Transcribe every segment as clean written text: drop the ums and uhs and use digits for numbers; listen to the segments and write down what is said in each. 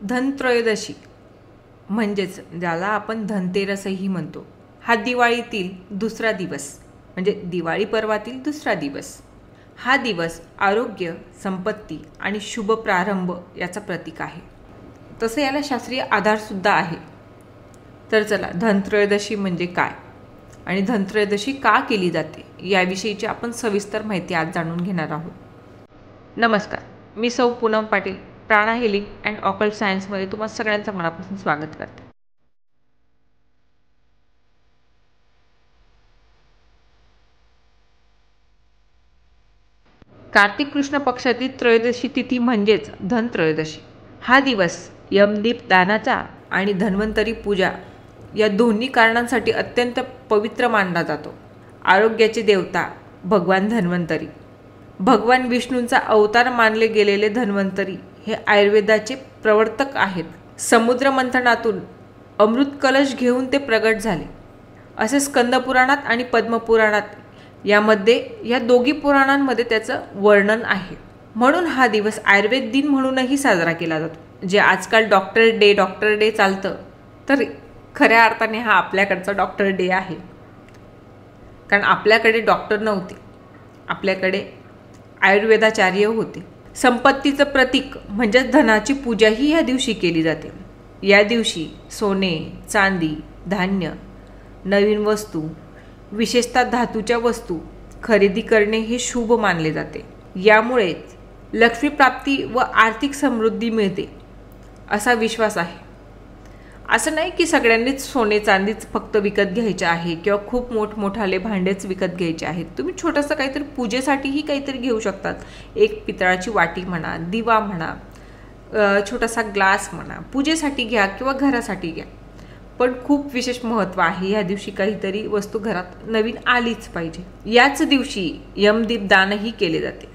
धनत्रयोदशी म्हणजेच ज्याला आपण धनतेरसही म्हणतो, हा दिवाळीतील दुसरा दिवस म्हणजे दिवाळी पर्वातील दुसरा दिवस. हा दिवस आरोग्य, संपत्ती आणि शुभ प्रारंभ याचा प्रतीक आहे. तसं याला शास्त्रीय आधारसुद्धा आहे. तर चला, धनत्रयोदशी म्हणजे काय आणि धनत्रयोदशी का केली जाते याविषयीची आपण सविस्तर माहिती आज जाणून घेणार आहोत. नमस्कार, मी सौ पूनम पाटील, प्राणा हिलिंग अँड ऑकल्ट सायन्समध्ये तुम्हाला सगळ्यांचं मनापासून स्वागत करते. कार्तिक कृष्ण पक्षातील त्रयोदशी तिथी म्हणजेच धनत्रयोदशी. हा दिवस यमदीप दानाचा आणि धन्वंतरी पूजा या दोन्ही कारणांसाठी अत्यंत पवित्र मानला जातो. आरोग्याचे देवता भगवान धन्वंतरी, भगवान विष्णूंचा अवतार मानले गेलेले धन्वंतरी हे आयुर्वेदाचे प्रवर्तक आहेत. समुद्र मंथनातून अमृत कलश घेऊन ते प्रगट झाले असे स्कंदपुराणात आणि पद्मपुराणात यामध्ये या दोघी पुराणांमध्ये त्याचं वर्णन आहे. म्हणून हा दिवस आयुर्वेद दिन म्हणूनही साजरा केला जातो. जे आजकाल डॉक्टर डे चालतं, तर खऱ्या अर्थाने हा आपल्याकडचा डॉक्टर डे आहे. कारण आपल्याकडे डॉक्टर नव्हते, आपल्याकडे आयुर्वेदाचार्य होते. संपत्तीचं प्रतीक म्हणजेच धनाची पूजाही या दिवशी केली जाते. या दिवशी सोने, चांदी, धान्य, नवीन वस्तू, विशेषतः धातूच्या वस्तू खरेदी करणे हे शुभ मानले जाते. यामुळेच लक्ष्मीप्राप्ती व आर्थिक समृद्धी मिळते असा विश्वास आहे. असं नाही की सगळ्यांनीच सोने चांदीच फक्त विकत घ्यायचे आहे किंवा खूप मोठमोठाले भांडेच विकत घ्यायचे आहेत. तुम्ही छोटंसं काहीतरी पूजेसाठीही काहीतरी घेऊ शकतात. एक पितळाची वाटी म्हणा, दिवा म्हणा, छोटासा ग्लास म्हणा, पूजेसाठी घ्या किंवा घरासाठी घ्या. पण खूप विशेष महत्त्व आहे, ह्या दिवशी काहीतरी वस्तू घरात नवीन आलीच पाहिजे. याच दिवशी यमदीप दानही केले जाते.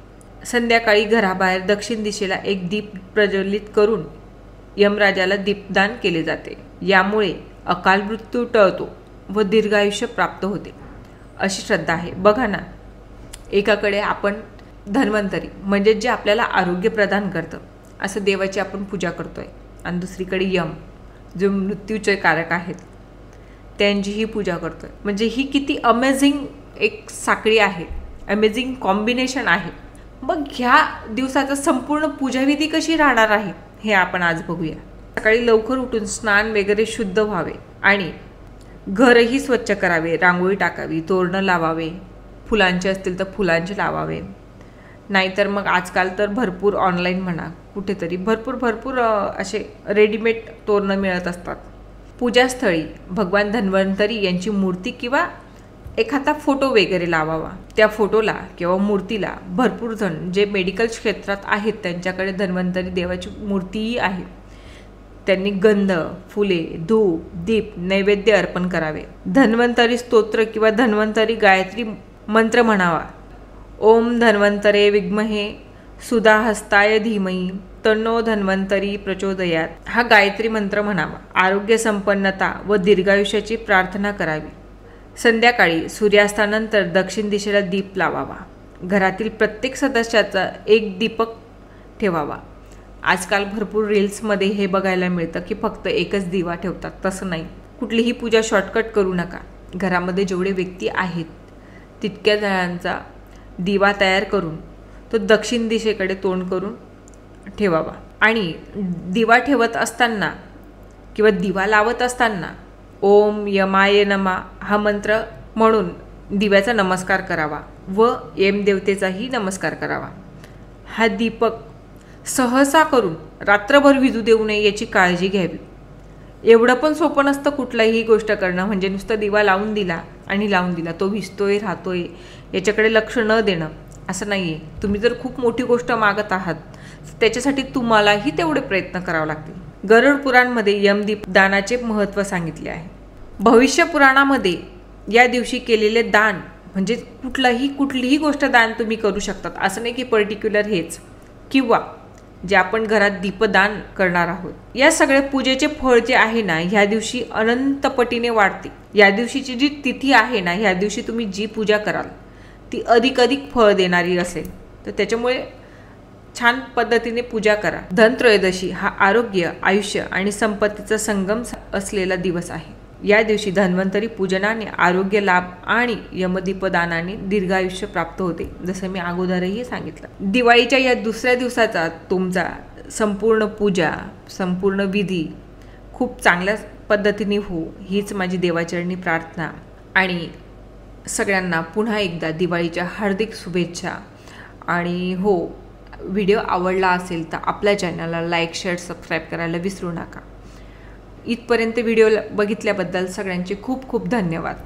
संध्याकाळी घराबाहेर दक्षिण दिशेला एक दीप प्रज्वलित करून यमराजाला दीपदान केले जाते. यामुळे अकाल मृत्यू टळतो व दीर्घायुष्य प्राप्त होते अशी श्रद्धा आहे. बघा ना, एकाकडे आपण धन्वंतरी म्हणजे जे आपल्याला आरोग्य प्रदान करतं असं देवाची आपण पूजा करतोय, आणि दुसरीकडे यम जो मृत्यूचे कारक आहेत त्यांचीही पूजा करतोय. म्हणजे ही किती अमेझिंग एक साखळी आहे, अमेझिंग कॉम्बिनेशन आहे. मग ह्या दिवसाचा संपूर्ण पूजाविधी कशी राहणार आहे हे आपण आज बघूया. सकाळी लवकर उठून स्नान वगैरे शुद्ध व्हावे आणि घरही स्वच्छ करावे, रांगोळी टाकावी, तोरणं लावावे, फुलांचे असतील तर फुलांचे लावावे. नाहीतर मग आजकाल तर भरपूर ऑनलाईन म्हणा कुठेतरी भरपूर असे रेडीमेड तोरणं मिळत असतात. पूजास्थळी भगवान धन्वंतरी यांची मूर्ती किंवा एखादा फोटो वगैरे लावावा. त्या फोटोला किंवा मूर्तीला भरपूर जण जे मेडिकल क्षेत्रात आहेत त्यांच्याकडे धन्वंतरी देवाची मूर्तीही आहे. त्यांनी गंध, फुले, धूप, दीप, नैवेद्य अर्पण करावे. धन्वंतरी स्तोत्र किंवा धन्वंतरी गायत्री मंत्र म्हणावा. ओम धन्वंतरे विद्महे सुधाहस्ताय धीमहि तन्नो धन्वंतरी प्रचोदयात हा गायत्री मंत्र म्हणावा. आरोग्य संपन्नता व दीर्घायुष्याची प्रार्थना करावी. संध्याकाळी सूर्यास्तानंतर दक्षिण दिशेला दीप लावावा. घरातील प्रत्येक सदस्याचा एक दीपक ठेवावा. आजकाल भरपूर रील्समध्ये हे बघायला मिळतं की फक्त एकच दिवा ठेवतात. तसं नाही. कुठलीही पूजा शॉर्टकट करू नका. घरामध्ये जेवढे व्यक्ती आहेत तितक्या जणांचा दिवा तयार करून तो दक्षिण दिशेकडे तोंड करून ठेवावा. आणि दिवा ठेवत असताना किंवा दिवा लावत असताना ओम यमाय नमा हा मंत्र म्हणून दिव्याचा नमस्कार करावा व यमदेवतेचाही नमस्कार करावा. हा दीपक सहसा करून रात्रभर विझू देऊ नये याची काळजी घ्यावी. एवढं पण सोपं नसतं कुठलाही गोष्ट करणं. म्हणजे नुसतं दिवा लावून दिला आणि लावून दिला, तो विझतोय राहतोय याच्याकडे लक्ष न देणं असं नाही आहे. तुम्ही जर खूप मोठी गोष्ट मागत आहात त्याच्यासाठी तुम्हालाही तेवढे प्रयत्न करावे लागतील. गरुड पुराणमध्ये यमदीप दानाचे महत्त्व सांगितले आहे. भविष्य पुराणामध्ये या दिवशी केलेले दान म्हणजे कुठलीही गोष्ट दान तुम्ही करू शकतात. असं नाही की पर्टिक्युलर हेच, किंवा जे आपण घरात दीपदान करणार आहोत या सगळ्या पूजेचे फळ जे आहे ना ह्या दिवशी अनंत पटीने वाढते. या दिवशीची जी तिथी आहे ना, ह्या दिवशी तुम्ही जी पूजा कराल ती अधिक फळ देणारी असेल. तर त्याच्यामुळे छान पद्धतीने पूजा करा। धनत्रयोदशी हा आरोग्य, आयुष्य आणि संपत्तीचा संगम असलेला दिवस आहे। या दिवशी धन्वंतरी पूजनाने आरोग्य लाभ आणि यमदीपदानाने दीर्घायुष्य प्राप्त होते, जसं मी अगोदरही सांगितलं। दिवाळीच्या या दुसऱ्या दिवसाचा तुमचा संपूर्ण पूजा, संपूर्ण विधी खूप चांगल्या पद्धतीने हो, हीच माझी देवाचरणी प्रार्थना। आणि सगळ्यांना पुन्हा एकदा दिवाळीच्या हार्दिक शुभेच्छा। आणि हो, व्हिडिओ आवडला असेल तर आपल्या चॅनलला लाईक, शेअर, सबस्क्राईब करायला विसरू नका। इथपर्यंत व्हिडिओ बघितल्याबद्दल सगळ्यांचे खूप खूप धन्यवाद।